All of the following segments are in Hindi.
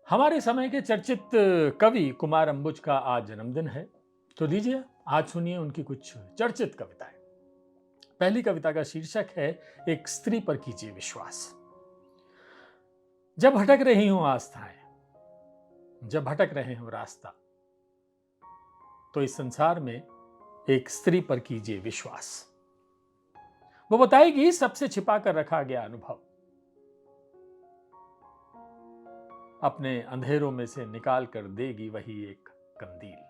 हमारे समय के चर्चित कवि कुमार अंबुज का आज जन्मदिन है। तो लीजिए आज सुनिए उनकी कुछ चर्चित कविताएं। पहली कविता का शीर्षक है एक स्त्री पर कीजिए विश्वास। जब भटक रही हूं आस्थाएं, जब भटक रहे हो रास्ता, तो इस संसार में एक स्त्री पर कीजिए विश्वास। वो बताएगी सबसे छिपा कर रखा गया अनुभव, अपने अंधेरों में से निकाल कर देगी वही एक कंदील।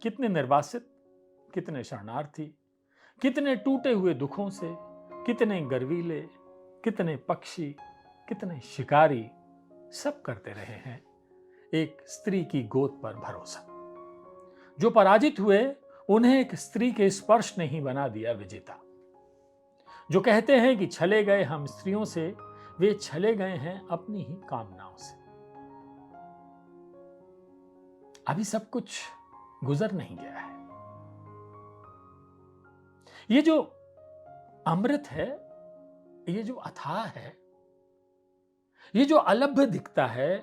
कितने निर्वासित, कितने शरणार्थी, कितने टूटे हुए दुखों से, कितने गर्वीले, कितने पक्षी, कितने शिकारी, सब करते रहे हैं एक स्त्री की गोद पर भरोसा। जो पराजित हुए उन्हें एक स्त्री के स्पर्श ने ही बना दिया विजेता। जो कहते हैं कि छले गए हम स्त्रियों से, वे छले गए हैं अपनी ही कामनाओं से। अभी सब कुछ गुजर नहीं गया है। ये जो अमृत है, ये जो अथाह है, ये जो अलभ्य दिखता है,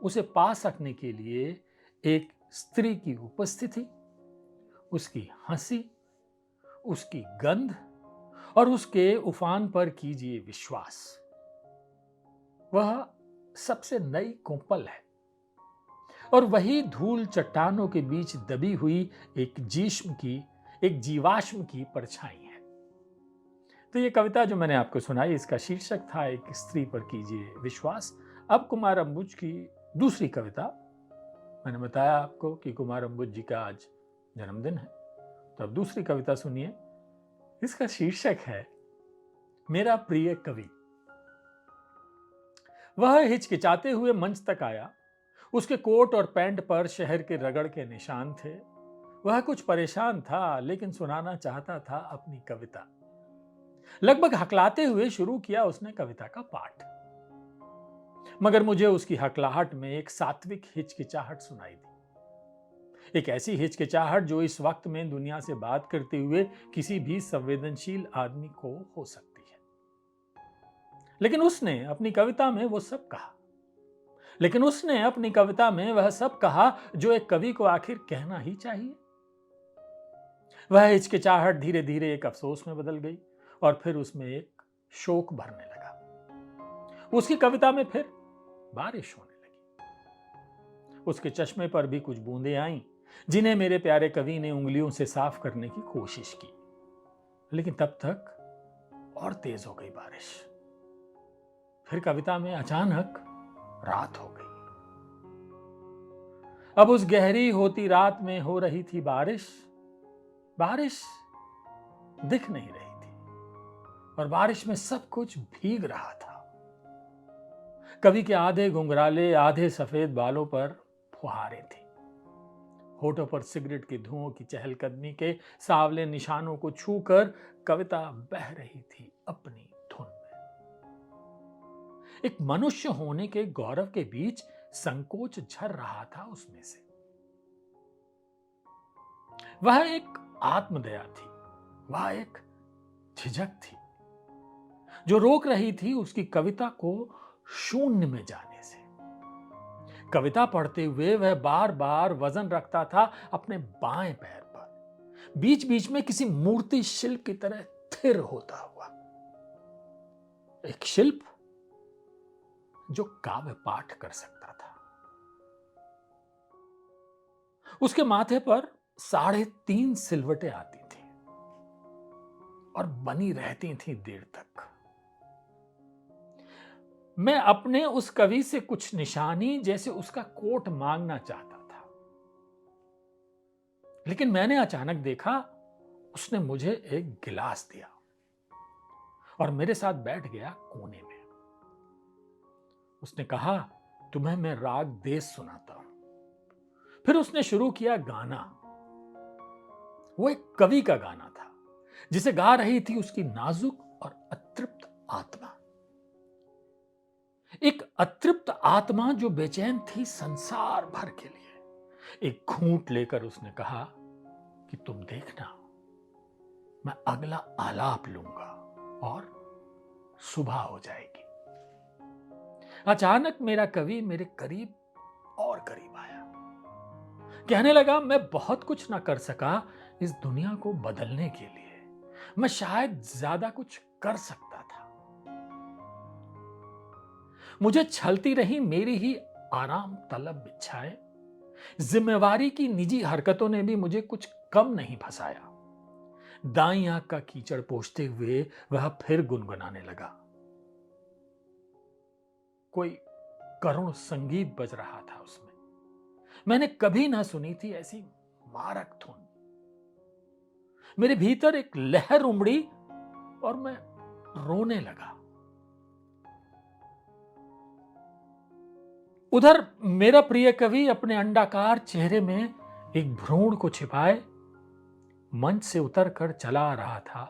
उसे पा सकने के लिए एक स्त्री की उपस्थिति, उसकी हंसी, उसकी गंध और उसके उफान पर कीजिए विश्वास। वह सबसे नई कोपल है और वही धूल चट्टानों के बीच दबी हुई एक जीवाश्म की परछाई है। तो ये कविता जो मैंने आपको सुनाई, इसका शीर्षक था एक स्त्री पर कीजिए विश्वास। अब कुमार अंबुज की दूसरी कविता। मैंने बताया आपको कि कुमार अंबुज जी का आज जन्मदिन है, तो अब दूसरी कविता सुनिए। इसका शीर्षक है मेरा प्रिय कवि। वह हिचकिचाते हुए मंच तक आया। उसके कोट और पैंट पर शहर के रगड़ के निशान थे। वह कुछ परेशान था, लेकिन सुनाना चाहता था अपनी कविता। लगभग हकलाते हुए शुरू किया उसने कविता का पाठ, मगर मुझे उसकी हकलाहट में एक सात्विक हिचकिचाहट सुनाई दी। एक ऐसी हिचकिचाहट जो इस वक्त में दुनिया से बात करते हुए किसी भी संवेदनशील आदमी को हो सकती है। लेकिन उसने अपनी कविता में वो सब कहा। लेकिन उसने अपनी कविता में वह सब कहा जो एक कवि को आखिर कहना ही चाहिए। वह हिचकिचाहट धीरे धीरे एक अफसोस में बदल गई और फिर उसमें एक शोक भरने लगा। उसकी कविता में फिर बारिश होने लगी। उसके चश्मे पर भी कुछ बूंदें आईं, जिन्हें मेरे प्यारे कवि ने उंगलियों से साफ करने की कोशिश की। लेकिन तब तक और तेज हो गई बारिश। फिर कविता में अचानक रात हो गई। अब उस गहरी होती रात में हो रही थी बारिश। बारिश दिख नहीं रही थी और बारिश में सब कुछ भीग रहा था। कवि के आधे घुंघराले, आधे सफेद बालों पर फुहारें थी। होठों पर सिगरेट के धुओं की चहलकदमी के सांवले निशानों को छूकर कविता बह रही थी अपनी धुन में। एक मनुष्य होने के गौरव के बीच संकोच झर रहा था उसमें से। वह एक आत्मदया थी, वह एक झिझक थी जो रोक रही थी उसकी कविता को शून्य में जाने से। कविता पढ़ते हुए वह बार बार वजन रखता था अपने बाएं पैर पर, बीच बीच में किसी मूर्ति शिल्प की तरह स्थिर होता हुआ। एक शिल्प जो काव्य पाठ कर सकता था। उसके माथे पर 3.5 सिलवटें आती थी और बनी रहती थी देर तक। मैं अपने उस कवि से कुछ निशानी जैसे उसका कोट मांगना चाहता था, लेकिन मैंने अचानक देखा उसने मुझे एक गिलास दिया और मेरे साथ बैठ गया कोने में। उसने कहा, तुम्हें मैं राग देश सुनाता हूं। फिर उसने शुरू किया गाना। वो एक कवि का गाना था जिसे गा रही थी उसकी नाजुक और अतृप्त आत्मा। एक अतृप्त आत्मा जो बेचैन थी संसार भर के लिए। एक घूंट लेकर उसने कहा कि तुम देखना, मैं अगला आलाप लूंगा और सुबह हो जाएगी। अचानक मेरा कवि मेरे करीब और करीब आया। कहने लगा, मैं बहुत कुछ ना कर सका इस दुनिया को बदलने के लिए, मैं शायद ज्यादा कुछ कर सकता था। मुझे छलती रही मेरी ही आराम तलब इच्छाएं, जिम्मेवारी की निजी हरकतों ने भी मुझे कुछ कम नहीं फंसाया। दाईं आंख का कीचड़ पोंछते हुए वह फिर गुनगुनाने लगा। कोई करुण संगीत बज रहा था उसमें, मैंने कभी ना सुनी थी ऐसी मारक धुन। मेरे भीतर एक लहर उमड़ी और मैं रोने लगा। उधर मेरा प्रिय कवि अपने अंडाकार चेहरे में एक भ्रूण को छिपाए मंच से उतरकर चला आ रहा था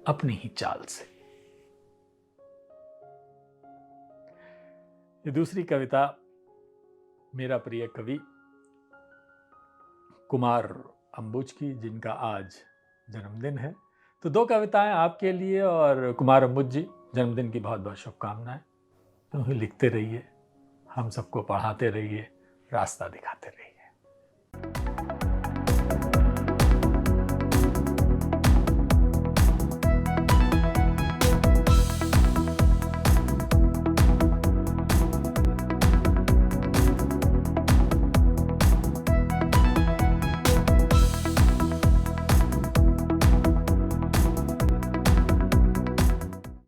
अपनी ही चाल से। ये दूसरी कविता मेरा प्रिय कवि कुमार अंबुज की, जिनका आज जन्मदिन है। तो दो कविताएं आपके लिए, और कुमार अंबुज जी, जन्मदिन की बहुत बहुत शुभकामनाएं। तुम लिखते रहिए, हम सबको पढ़ाते रहिए, रास्ता दिखाते रहिए।